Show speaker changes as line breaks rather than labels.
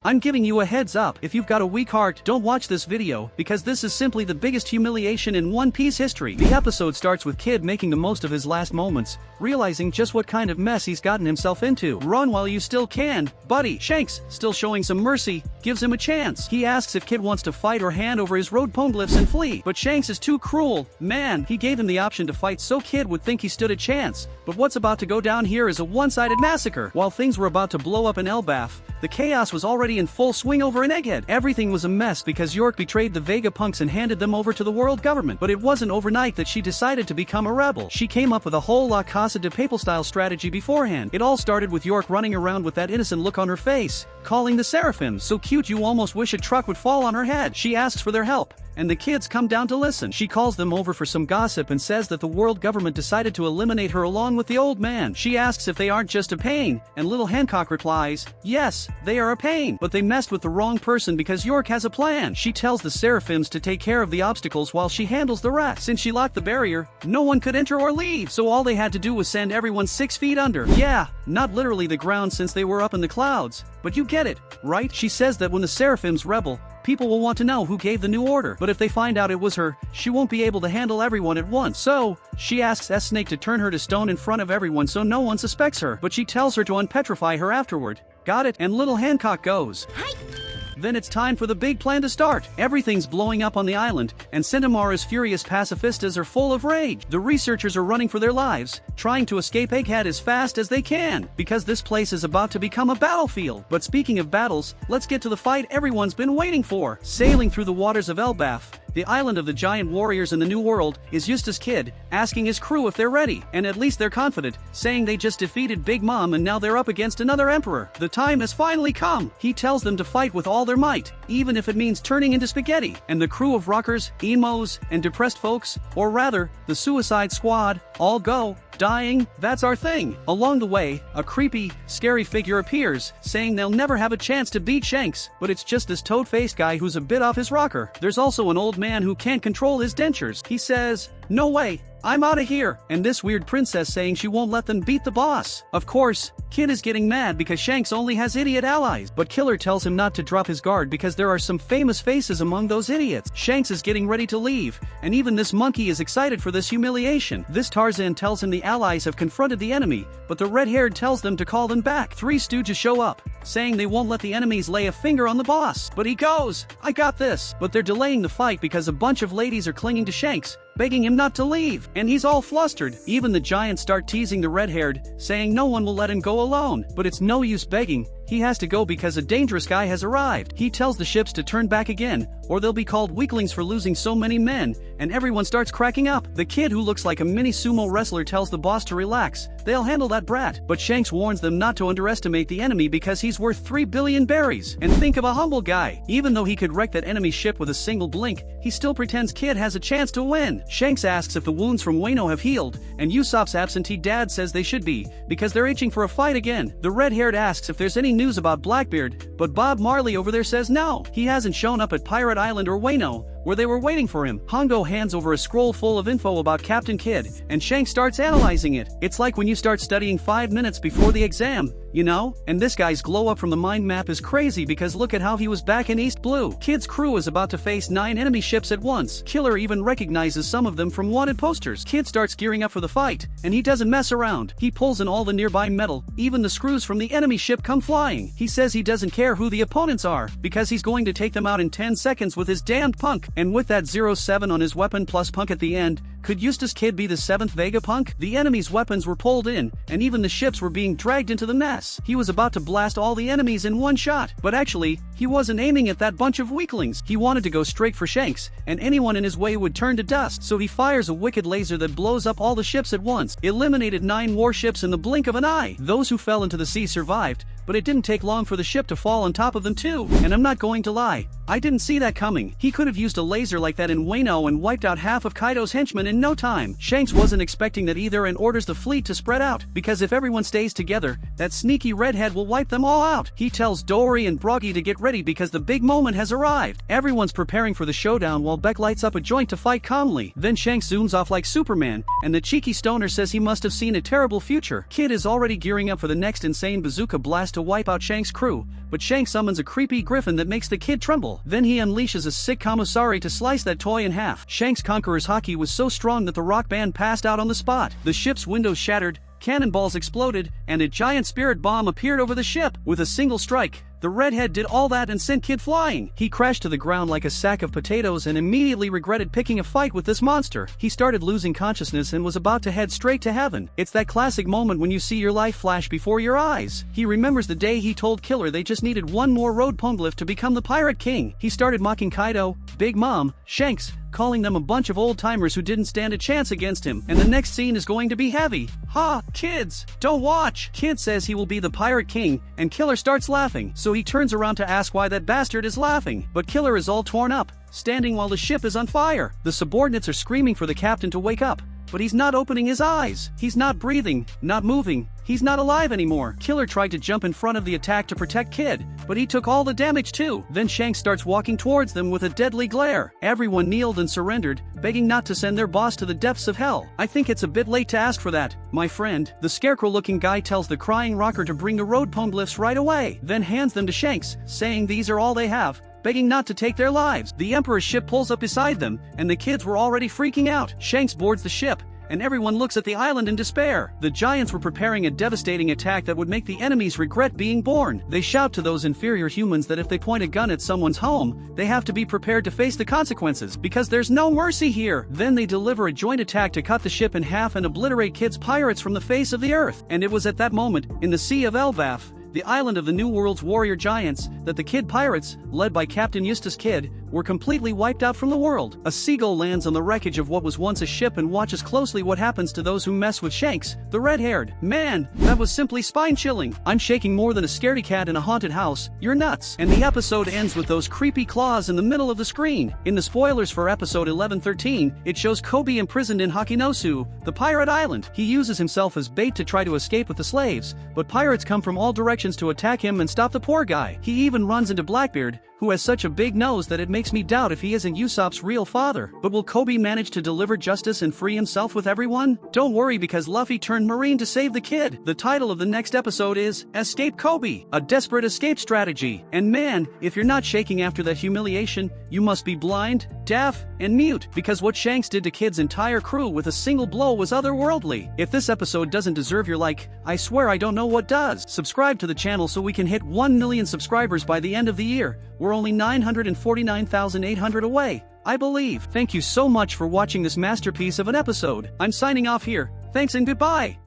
I'm giving you a heads up, if you've got a weak heart, don't watch this video, because this is simply the biggest humiliation in One Piece history. The episode starts with Kid making the most of his last moments, realizing just what kind of mess he's gotten himself into. Run while you still can, buddy. Shanks, still showing some mercy, gives him a chance. He asks if Kid wants to fight or hand over his road poneglyphs and flee, but Shanks is too cruel. Man, he gave him the option to fight so Kid would think he stood a chance, but what's about to go down here is a one-sided massacre. While things were about to blow up in Elbaf, the chaos was already in full swing over in Egghead. Everything was a mess because York betrayed the Vegapunks and handed them over to the world government. But it wasn't overnight that she decided to become a rebel. She came up with a whole La Casa de Papel style strategy beforehand. It all started with York running around with that innocent look on her face, calling the Seraphims so cute you almost wish a truck would fall on her head. She asks for their help, and the kids come down to listen. She calls them over for some gossip and says that the world government decided to eliminate her along with the old man. She asks if they aren't just a pain, and Little Hancock replies, yes, they are a pain, but they messed with the wrong person because York has a plan. She tells the Seraphims to take care of the obstacles while she handles the rest. Since she locked the barrier, no one could enter or leave, so all they had to do was send everyone 6 feet under. Yeah, not literally the ground since they were up in the clouds, but you get it, right? She says that when the Seraphims rebel, people will want to know who gave the new order, but if they find out it was her, she won't be able to handle everyone at once. So, she asks S-Snake to turn her to stone in front of everyone so no one suspects her, but she tells her to unpetrify her afterward. Got it? And Little Hancock goes. Hi. Then it's time for the big plan to start. Everything's blowing up on the island, and Sentomara's furious pacifistas are full of rage. The researchers are running for their lives, trying to escape Egghead as fast as they can, because this place is about to become a battlefield. But speaking of battles, let's get to the fight everyone's been waiting for. Sailing through the waters of Elbaf, the island of the giant warriors in the New World, is Eustace Kid, asking his crew if they're ready, and at least they're confident, saying they just defeated Big Mom and now they're up against another emperor. The time has finally come. He tells them to fight with all their might, even if it means turning into spaghetti. And the crew of rockers, emos, and depressed folks, or rather, the Suicide Squad, all go. Dying, that's our thing. Along the way, a creepy, scary figure appears, saying they'll never have a chance to beat Shanks, but it's just this toad-faced guy who's a bit off his rocker. There's also an old man who can't control his dentures. He says, "No way, I'm out of here," and this weird princess saying she won't let them beat the boss. Of course, Kid is getting mad because Shanks only has idiot allies, but Killer tells him not to drop his guard because there are some famous faces among those idiots. Shanks is getting ready to leave, and even this monkey is excited for this humiliation. This Tarzan tells him the allies have confronted the enemy, but the red-haired tells them to call them back. 3 stooges show up, saying they won't let the enemies lay a finger on the boss. But he goes, "I got this." But they're delaying the fight because a bunch of ladies are clinging to Shanks, begging him not to leave, and he's all flustered. Even the giants start teasing the red-haired, saying no one will let him go alone. But it's no use begging, he has to go because a dangerous guy has arrived. He tells the ships to turn back again, or they'll be called weaklings for losing so many men, and everyone starts cracking up. The kid who looks like a mini sumo wrestler tells the boss to relax, they'll handle that brat. But Shanks warns them not to underestimate the enemy because he's worth 3 billion berries. And think of a humble guy. Even though he could wreck that enemy ship with a single blink, he still pretends Kid has a chance to win. Shanks asks if the wounds from Wano have healed, and Usopp's absentee dad says they should be, because they're itching for a fight again. The red-haired asks if there's any news about Blackbeard, but Bob Marley over there says no. He hasn't shown up at Pirate Island or Wano, where they were waiting for him. Hongo hands over a scroll full of info about Captain Kidd, and Shanks starts analyzing it. It's like when you start studying 5 minutes before the exam, you know? And this guy's glow up from the mind map is crazy because look at how he was back in East Blue. Kid's crew is about to face 9 enemy ships at once. Killer even recognizes some of them from wanted posters. Kid starts gearing up for the fight, and he doesn't mess around. He pulls in all the nearby metal, even the screws from the enemy ship come flying. He says he doesn't care who the opponents are, because he's going to take them out in 10 seconds with his damned punk. And with that 07 on his weapon plus punk at the end, could Eustace Kid be the 7th Vegapunk? The enemy's weapons were pulled in, and even the ships were being dragged into the mess. He was about to blast all the enemies in one shot, but actually, he wasn't aiming at that bunch of weaklings. He wanted to go straight for Shanks, and anyone in his way would turn to dust, so he fires a wicked laser that blows up all the ships at once, eliminated 9 warships in the blink of an eye. Those who fell into the sea survived, but it didn't take long for the ship to fall on top of them too. And I'm not going to lie, I didn't see that coming. He could have used a laser like that in Wano and wiped out half of Kaido's henchmen in no time. Shanks wasn't expecting that either and orders the fleet to spread out, because if everyone stays together, that sneaky redhead will wipe them all out. He tells Dory and Broggy to get ready because the big moment has arrived. Everyone's preparing for the showdown while Beck lights up a joint to fight calmly. Then Shanks zooms off like Superman, and the cheeky stoner says he must have seen a terrible future. Kid is already gearing up for the next insane bazooka blast to to wipe out Shanks' crew, but Shanks summons a creepy griffin that makes the kid tremble. Then he unleashes a sick commissary to slice that toy in half. Shanks' Conqueror's haki was so strong that the rock band passed out on the spot. The ship's windows shattered, cannonballs exploded, and a giant spirit bomb appeared over the ship. With a single strike, the redhead did all that and sent Kid flying. He crashed to the ground like a sack of potatoes and immediately regretted picking a fight with this monster. He started losing consciousness and was about to head straight to heaven. It's that classic moment when you see your life flash before your eyes. He remembers the day he told Killer they just needed one more road poneglyph to become the Pirate King. He started mocking Kaido, Big Mom, Shanks, calling them a bunch of old-timers who didn't stand a chance against him. And the next scene is going to be heavy. Ha! Kids, don't watch! Kid says he will be the Pirate King, and Killer starts laughing, so he turns around to ask why that bastard is laughing. But Killer is all torn up, standing while the ship is on fire. The subordinates are screaming for the captain to wake up, but he's not opening his eyes. He's not breathing, not moving. He's not alive anymore. Killer tried to jump in front of the attack to protect Kid, but he took all the damage too. Then Shanks starts walking towards them with a deadly glare. Everyone kneeled and surrendered, begging not to send their boss to the depths of hell. I think it's a bit late to ask for that, my friend. The scarecrow-looking guy tells the crying rocker to bring the road poneglyphs right away, then hands them to Shanks, saying these are all they have, begging not to take their lives. The Emperor's ship pulls up beside them, and the kids were already freaking out. Shanks boards the ship, and everyone looks at the island in despair. The giants were preparing a devastating attack that would make the enemies regret being born. They shout to those inferior humans that if they point a gun at someone's home, they have to be prepared to face the consequences, because there's no mercy here. Then they deliver a joint attack to cut the ship in half and obliterate Kid's pirates from the face of the earth. And it was at that moment, in the Sea of Elbaf, the island of the New World's warrior giants, that the Kid pirates, led by Captain Eustace Kidd, were completely wiped out from the world. A seagull lands on the wreckage of what was once a ship and watches closely what happens to those who mess with Shanks, the red-haired. Man, that was simply spine-chilling. I'm shaking more than a scaredy cat in a haunted house. You're nuts. And the episode ends with those creepy claws in the middle of the screen. In the spoilers for episode 11-13, it shows Kobe imprisoned in Hakinosu, the pirate island. He uses himself as bait to try to escape with the slaves, but pirates come from all directions to attack him and stop the poor guy. He even runs into Blackbeard, who has such a big nose that it makes me doubt if he isn't Usopp's real father. But will Kobe manage to deliver justice and free himself with everyone? Don't worry, because Luffy turned Marine to save the kid. The title of the next episode is Escape Kobe, a desperate escape strategy. And man, if you're not shaking after that humiliation, you must be blind, deaf, and mute, because what Shanks did to Kid's entire crew with a single blow was otherworldly. If this episode doesn't deserve your like, I swear I don't know what does. Subscribe to the channel so we can hit 1 million subscribers by the end of the year. We're only 949,800 away, I believe. Thank you so much for watching this masterpiece of an episode. I'm signing off here. Thanks and goodbye.